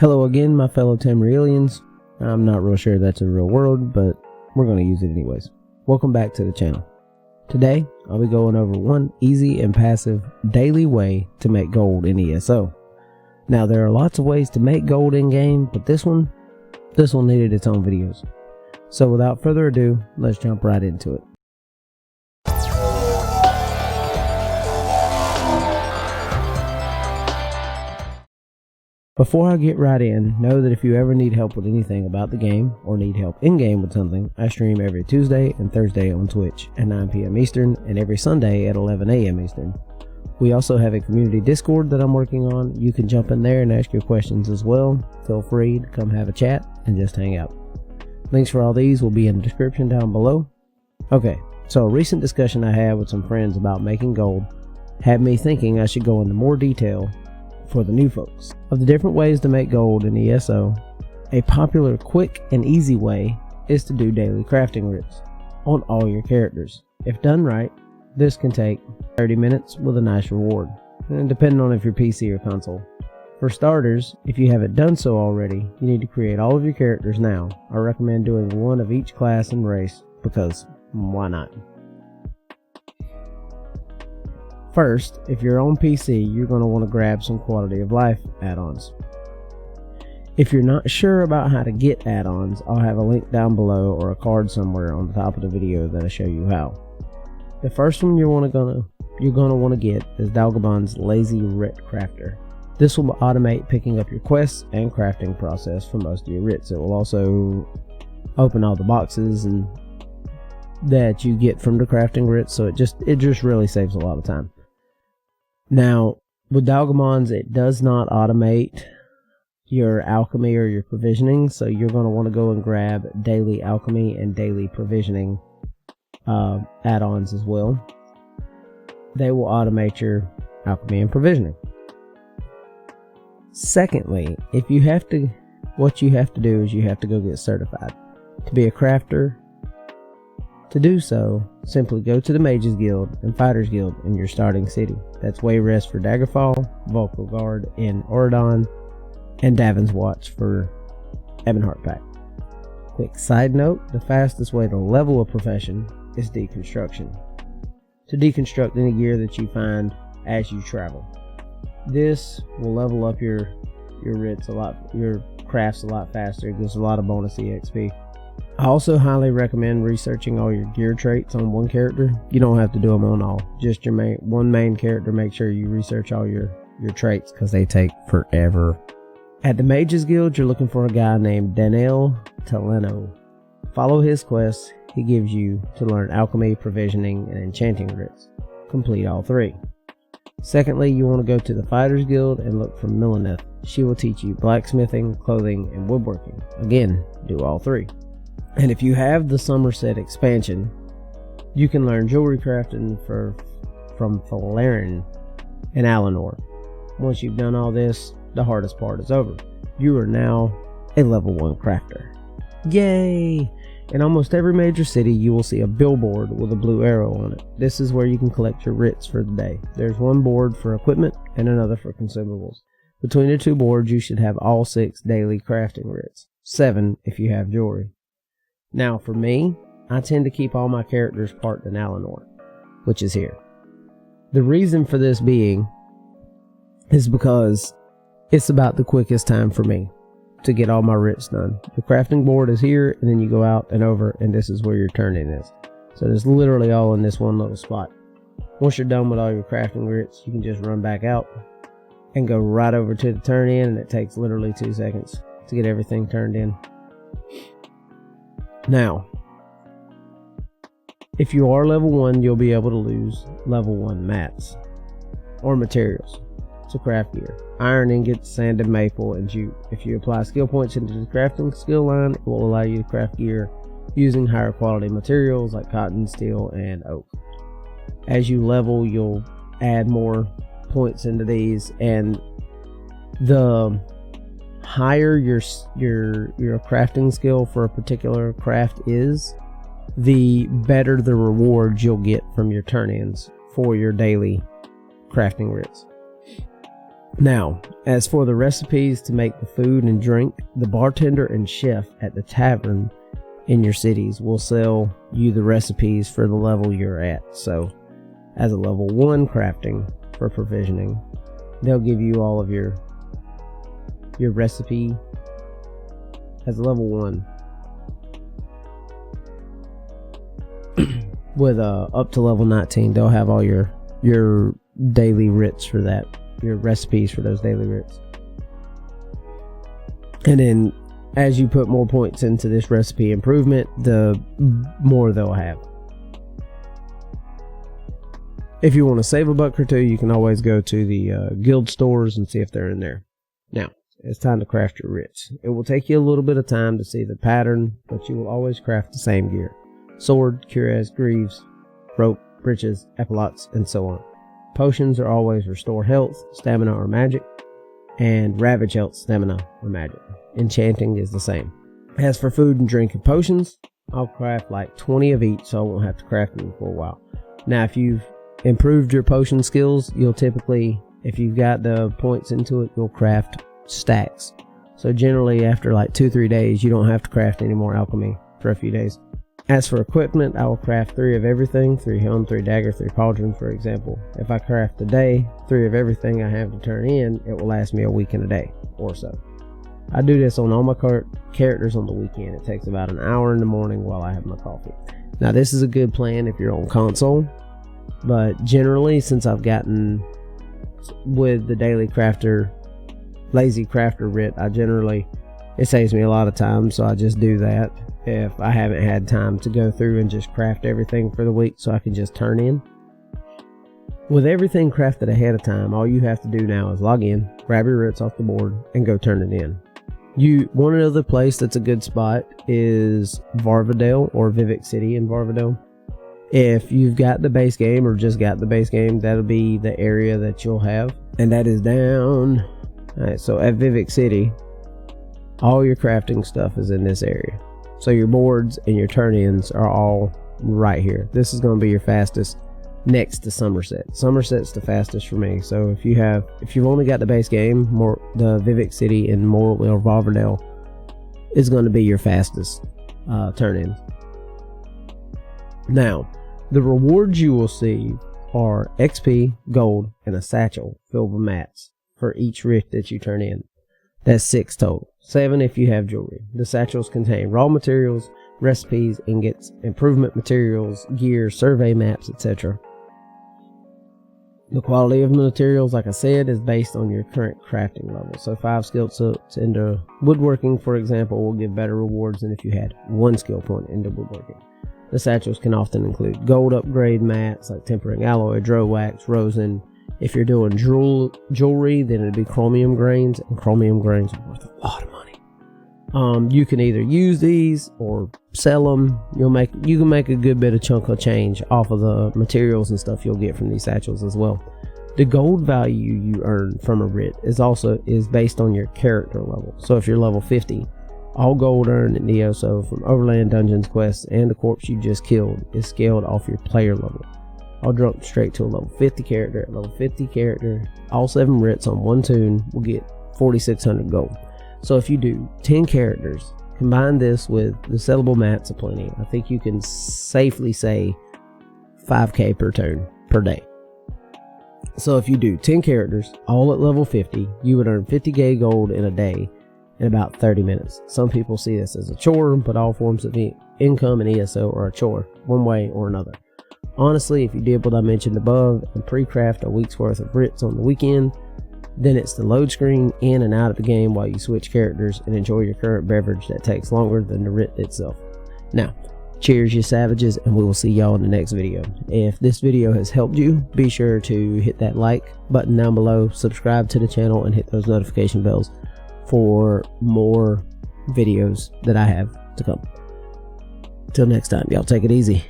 Hello again, my fellow Tamrielians. I'm not real sure that's a real word, but we're going to use it anyways. Welcome back to the channel. Today, I'll be going over one easy and passive daily way to make gold in ESO. Now, there are lots of ways to make gold in-game, but this one needed its own videos. So without further ado, let's jump right into it. Before I get right in, know that if you ever need help with anything about the game, or need help in-game with something, I stream every Tuesday and Thursday on Twitch at 9 PM Eastern, and every Sunday at 11 AM Eastern. We also have a community Discord that I'm working on. You can jump in there and ask your questions as well. Feel free to come have a chat and just hang out. Links for all these will be in the description down below. Okay, so a recent discussion I had with some friends about making gold had me thinking I should go into more detail for the new folks. Of the different ways to make gold in ESO, a popular, quick, and easy way is to do daily crafting writs on all your characters. If done right, this can take 30 minutes with a nice reward, and depending on if you're PC or console. For starters, if you haven't done so already, you need to create all of your characters now. I recommend doing one of each class and race, because why not? First, if you're on PC, you're going to want to grab some quality of life add-ons. If you're not sure about how to get add-ons, I'll have a link down below or a card somewhere on the top of the video that'll show you how. The first one you're going to want to get is Dagobon's Lazy Writ Crafter. This will automate picking up your quests and crafting process for most of your writs. It will also open all the boxes and that you get from the crafting writs, so it just really saves a lot of time. Now, with Dagobon's, it does not automate your alchemy or your provisioning, so you're going to want to go and grab daily alchemy and daily provisioning add-ons as well. They will automate your alchemy and provisioning. Secondly, what you have to do is you have to go get certified to be a crafter. To do so, simply go to the Mages Guild and Fighters Guild in your starting city. That's Wayrest for Daggerfall, Vulcal Guard in Auradon, and Davin's Watch for Ebonheart Pack. Quick side note, the fastest way to level a profession is deconstruction. To deconstruct any gear that you find as you travel. This will level up your writs a lot, your crafts a lot faster. It gives a lot of bonus EXP. I also highly recommend researching all your gear traits on one character. You don't have to do them on all, just your one main character. Make sure you research all your traits because they take forever. At the Mages Guild, you're looking for a guy named Daniel Taleno. Follow his quests he gives you to learn alchemy, provisioning, and enchanting writs. Complete all three. Secondly, you want to go to the Fighters Guild and look for Milaneth. She will teach you blacksmithing, clothing, and woodworking. Again, do all three. And if you have the Somerset expansion, you can learn jewelry crafting from Falaren and Alinor. Once you've done all this, the hardest part is over. You are now a level 1 crafter. Yay! In almost every major city, you will see a billboard with a blue arrow on it. This is where you can collect your writs for the day. There's one board for equipment and another for consumables. Between the two boards, you should have all 6 daily crafting writs. 7 if you have jewelry. Now for me, I tend to keep all my characters parked in Alinor, which is here. The reason for this being is because it's about the quickest time for me to get all my writs done. The crafting board is here, and then you go out and over, and this is where your turn-in is. So it's literally all in this one little spot. Once you're done with all your crafting writs, you can just run back out and go right over to the turn-in, and it takes literally 2 seconds to get everything turned in. Now, if you are level 1, you'll be able to lose level 1 mats or materials to craft gear. Iron ingots, sanded maple, and jute. If you apply skill points into the crafting skill line, it will allow you to craft gear using higher quality materials like cotton, steel, and oak. As you level, you'll add more points into these, and the higher your crafting skill for a particular craft is, the better the rewards you'll get from your turn-ins for your daily crafting writs. Now, as for the recipes to make the food and drink, the bartender and chef at the tavern in your cities will sell you the recipes for the level you're at. So, as a level 1 crafting for provisioning, they'll give you all of your recipe as a level 1. With up to level 19, they'll have all your daily writs for that, your recipes for those daily writs. And then as you put more points into this recipe improvement, the more they'll have. If you want to save a buck or two, you can always go to the guild stores and see if they're in there. Now, it's time to craft your writs. It will take you a little bit of time to see the pattern, but you will always craft the same gear. Sword, cuirass, greaves, rope, breeches, epaulets, and so on. Potions are always restore health, stamina, or magic, and ravage health, stamina, or magic. Enchanting is the same. As for food and drink and potions, I'll craft like 20 of each, so I won't have to craft them for a while. Now, if you've improved your potion skills, you'll typically, if you've got the points into it, you'll craft stacks. So generally, after like 2-3 days, you don't have to craft any more alchemy for a few days. As for equipment, I will craft 3 of everything, 3 helm, 3 dagger, 3 pauldron, for example. If I craft a day, 3 of everything I have to turn in, it will last me a week and a day or so. I do this on all my characters on the weekend. It takes about an hour in the morning while I have my coffee. Now, this is a good plan if you're on console, but generally, since I've gotten with the daily crafter, lazy crafter writ, it saves me a lot of time, so I just do that if I haven't had time to go through and just craft everything for the week, so I can just turn in. With everything crafted ahead of time, all you have to do now is log in, grab your writs off the board, and go turn it in. One other place that's a good spot is Varvadale or Vivek City in Varvadale. If you've got the base game or just got the base game, that'll be the area that you'll have, and that is down. Alright, so at Vivek City, all your crafting stuff is in this area. So your boards and your turn-ins are all right here. This is going to be your fastest next to Somerset. Somerset's the fastest for me. So if you've only got the base game, the Vivek City and Mortal or Varvadale is going to be your fastest turn-ins. Now, the rewards you will see are XP, gold, and a satchel filled with mats for each writ that you turn in. That's 6 total. 7 if you have jewelry. The satchels contain raw materials, recipes, ingots, improvement materials, gear, survey maps, etc. The quality of materials, like I said, is based on your current crafting level. So 5 skill points into woodworking, for example, will give better rewards than if you had 1 skill point into woodworking. The satchels can often include gold upgrade mats like tempering alloy, dro wax, rosin. If you're doing jewelry, then it'd be chromium grains, and chromium grains are worth a lot of money. You can either use these or sell them. You can make a good bit of chunk of change off of the materials and stuff you'll get from these satchels as well. The gold value you earn from a writ is based on your character level. So if you're level 50, all gold earned in the ESO from overland dungeons, quests, and the corpse you just killed is scaled off your player level. I'll jump straight to a level 50 character. At level 50 character, all 7 writs on 1 tune will get 4,600 gold. So if you do 10 characters, combine this with the sellable mats aplenty, I think you can safely say 5k per turn per day. So if you do 10 characters, all at level 50, you would earn 50k gold in a day in about 30 minutes. Some people see this as a chore, but all forms of income in ESO are a chore, one way or another. Honestly, if you did what I mentioned above and pre-craft a week's worth of writs on the weekend, then it's the load screen in and out of the game while you switch characters and enjoy your current beverage that takes longer than the writ itself. Now, cheers you savages, and we will see y'all in the next video. If this video has helped you, be sure to hit that like button down below, subscribe to the channel, and hit those notification bells for more videos that I have to come. Till next time, y'all take it easy.